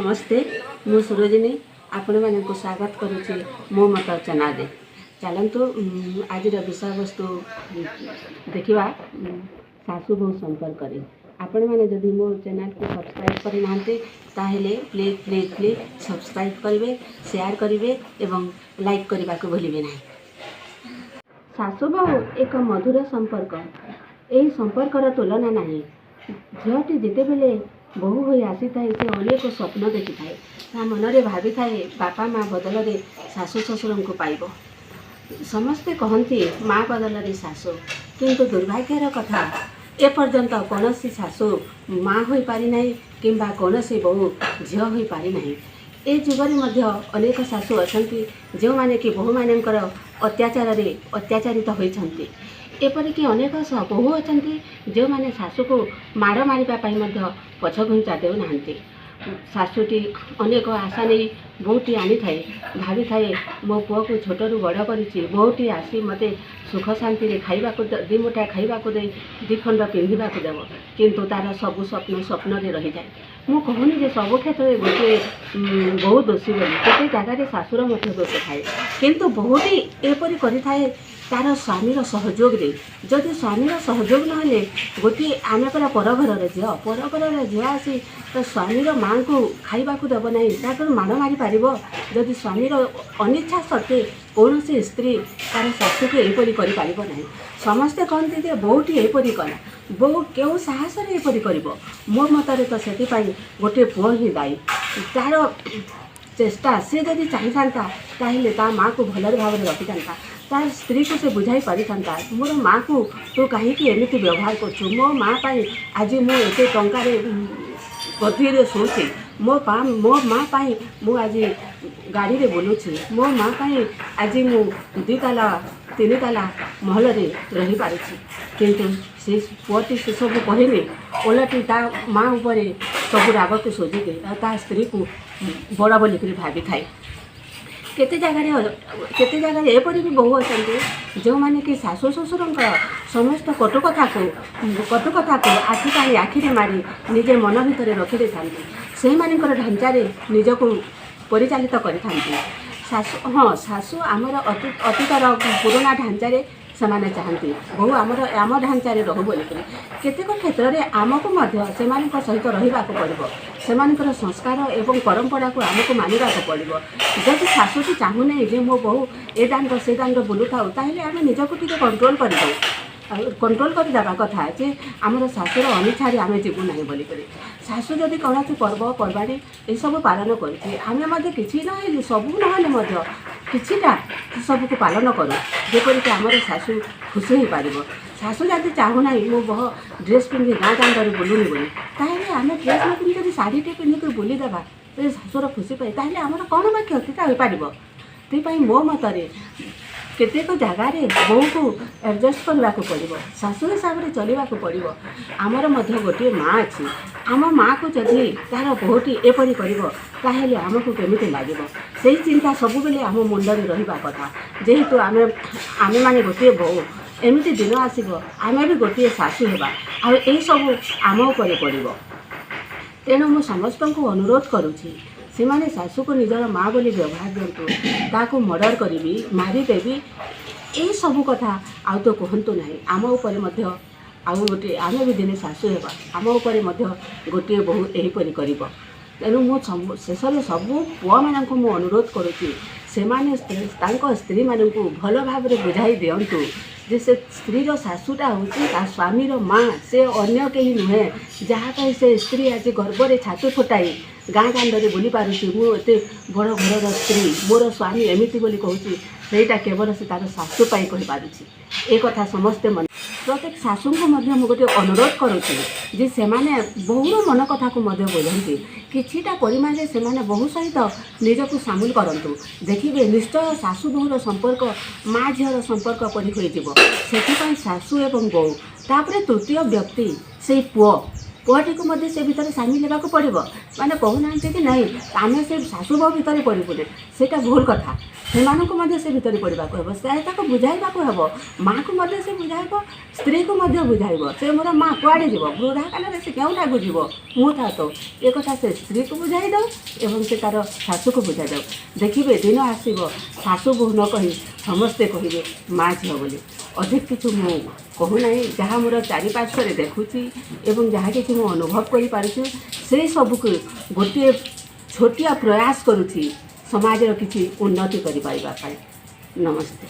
नमस्ते मु सुरजिनी आपण मानक स्वागत करुच्ची मो मत चैनल चलतु आज विषय वस्तु देखा सासू बहु संपर्क आपण मैंने जदि मो चैनल को सब्सक्राइब करना ताहले प्लीज प्लीज प्लीज सब्सक्राइब करेंगे शेयर करेंगे एवं लाइक करने को भूलिए ना। सासू बहु एक मधुर संपर्क यही संपर्कर तुलना नहीं। झीटी जिते बेले बहु हो आसी थाए से अनेक स्वप्न देखि थाए ता मनरे भाभी थाए बापा माँ बदल रे सासू ससुर को पाइब। समस्ते कहती माँ बदल रे सासू किंतु दुर्भाग्यर कथा एपर्यंत कौन सासू माँ हो पारि नाही किंबा कौन बहु झी हो पारि नाही। ए जुगरे मध्य अनेक सासू अछंती जो माने कि बहु मानकर अत्याचार रे अत्याचारित होइछंती। एपरिक अनेक बहु अच्छा जो मैंने सासू को माड़ मारे पछ घुंचा देना। सासूटी अनेक आशा नहीं बहुटी आनी थाए भाभी थाए मो पुआ को छोटू बड़ कर बहुटी आसी मत सुख शांति खाइबा दी मुठा खाइबा दे दी खंड पिंधा देव किंतु तार सबू स्वप्न स्वप्न रही जाए। मु कहूनी जे सब क्षेत्र में गोटे बहुत दोषी बोली गोटे जगार सासुर दोष थाए किंतु बहुटी एपरी करें तार स्वामीर सहयोग दे जदि स्वामीर सहयोग ना गोटे आम परा पर घर झील आसी तो स्वामीर माँ को खाइबा देव ना माड़ मारी पार जदि स्वामीर अनिच्छा सत्वे कौन स्त्री तार शाशु को यहपरी कर समस्ते कहते जे बहुटी यहपरी कला बहु क्यों साहस यहपरी कर मो मतरे तो से गोटे पुओ ही दायी तार चेष्टा सी जदि चाहिए ताहले ता माँ को भल भाव में रखी था तार स्त्री को से बुझाई पारि था मोर माँ को तू कहीं एमती व्यवहार कर मो माँ आज मुझे टंकार गधीरे शोचे मो माँ मु आज गाड़ी रे बुलूची मो माँ आज मु 2 ताला 3 ताला महल रही पारे किंतु से पुअटी से सब कहने ओलटी ता माँ उपर सब राग को सोझी ता स्त्री को बड़ा बोलिक भावी थाए। केते जगह एपरी भी बहु अच्छा जो मैंने कि सासू ससुर समस्त कटुकथा को आखिरे मारी निजे मन भितर रखी था से ढांचारे निजक परिचालित करें। हाँ सासू आमर अतीतर पुराना ढांचारे से चाहती बहु आम ढांचारे रहू बोलिक केतेक क्षेत्र में आमको सहित रहा पड़ो से संस्कार एवं परंपरा को आमको मानवा पड़ो। जदि सासूटी चाहूना जे मो बहु ए दांड से दांड बुलू था आम निजक टी कंट्रोल करदेवा कथा जे आमर शाशुर अनिच्छा आम जीवू ना बोलिक शाशु जदि कौन पर्वपर्वाणी ये सब पालन करें कि ना सबू ना किछिटा सबको पालन करूँ जेपरिक आमर शाशु खुशी हो पार। शाशु जदि चाहूना मो बह ड्रेस पिंधि गाँ दांडे बुलूनी बोली ताहले आम ड्रेस न पिंधि जब शाढ़ी टे पिंधिक बुलीदेवा तो शाशुर खुशी पाए ताहले आमर कौन बा क्षतिटा हो पार। से मो मतरे केतेक जगार बहु को एडजस्ट करने को पड़ो शाशु हिसाब से चलवा पड़ो। आमर गोटे माँ अच्छी आम माँ को जदि तार बहुटी एपरी कर आमको केमी लगे से चिंता सब बेले आम मुंडे रहा कथा जेहेतु आम मैंने गोटे बहु एमती दिन आसब आम भी गोटे शाशु होगा आई सब आम उपर पड़ो। तेणु मु समस्त को अनुरोध करुँची से माने शाशु को निजर माँ बोली व्यवहार दिंतु ताको मर्डर करी मारिदेवी ये सब कथा आउ तो कहतु ना आम उपर आउ गोटे आम भी दिने शाशु होगा आम उपर गोटे बहु यहीपरी कर। तेणु मु शेष में सबू पुआ मान को अनुरोध करुँची से स्त्री मान को भल भाव में बुझाई दिंतु जे से स्त्रीर शाशुटा हूँ स्वामीर माँ से अन्य कहीं नुहे जहाँ से स्त्री आज गर्व छाती फुटाई गाँ दांडे बुली पारुची मुझे बड़ घर स्त्री मोर स्वामी एमती बोली कहूँ सेटा केवल से तार शाशु पाई कही पारुची। एक कथा समस्ते मन प्रत्येक शाशु को गोटे अनुरोध करुँची जे से बहुर मन कथा को बुझती किछिटा परिमाण से बहु सहित निजक सामिल करूँ देखिए निश्चय शाशु बहुर संपर्क माँ झीर संपर्क परी से शाशु एवं बहु तापर तृतीय व्यक्ति से पुआटी को से भितर सामिल होगा पड़ो माने कहूना कि नहीं आम से शाशु बहु भितर पड़े से भूल कथा ସେମାନଙ୍କୁ ମଧ୍ୟ ସେ ଭିତରେ ପଡ଼ିବାକୁ ହେବ, ସେ ତାକୁ ବୁଝାଇବାକୁ ହେବ। ମାଆକୁ ମଧ୍ୟ ସେ ବୁଝାଇବ, ସ୍ତ୍ରୀକୁ ମଧ୍ୟ ବୁଝାଇବ। ସେ ମୋର ମା' କୁଆଡ଼େ ଯିବ, ବୃଦ୍ଧା କାଳରେ ସେ କେଉଁଠାକୁ ଯିବ, ମୁଁ ଥାଉ ତ ଏ କଥା ସେ ସ୍ତ୍ରୀକୁ ବୁଝାଇ ଦେଉ ଏବଂ ସେ ତା'ର ଶାଶୁକୁ ବୁଝାଇ ଦେଉ। ଦେଖିବେ ଦିନ ଆସିବ ଶାଶୁ ବୋହୂ ନ କହି ସମସ୍ତେ କହିବେ ମା' ଝିଅ ବୋଲି। ଅଧିକ କିଛି ମୁଁ କହୁନାହିଁ, ଯାହା ମୋର ଚାରିପାର୍ଶ୍ୱରେ ଦେଖୁଛି ଏବଂ ଯାହା କିଛି ମୁଁ ଅନୁଭବ କରିପାରୁଛି ସେଇ ସବୁକୁ ଗୋଟିଏ ଛୋଟିଆ ପ୍ରୟାସ କରୁଛି ସମାଜର କିଛି ଉନ୍ନତି କରିପାରିବା ପାଇଁ। ନମସ୍ତେ।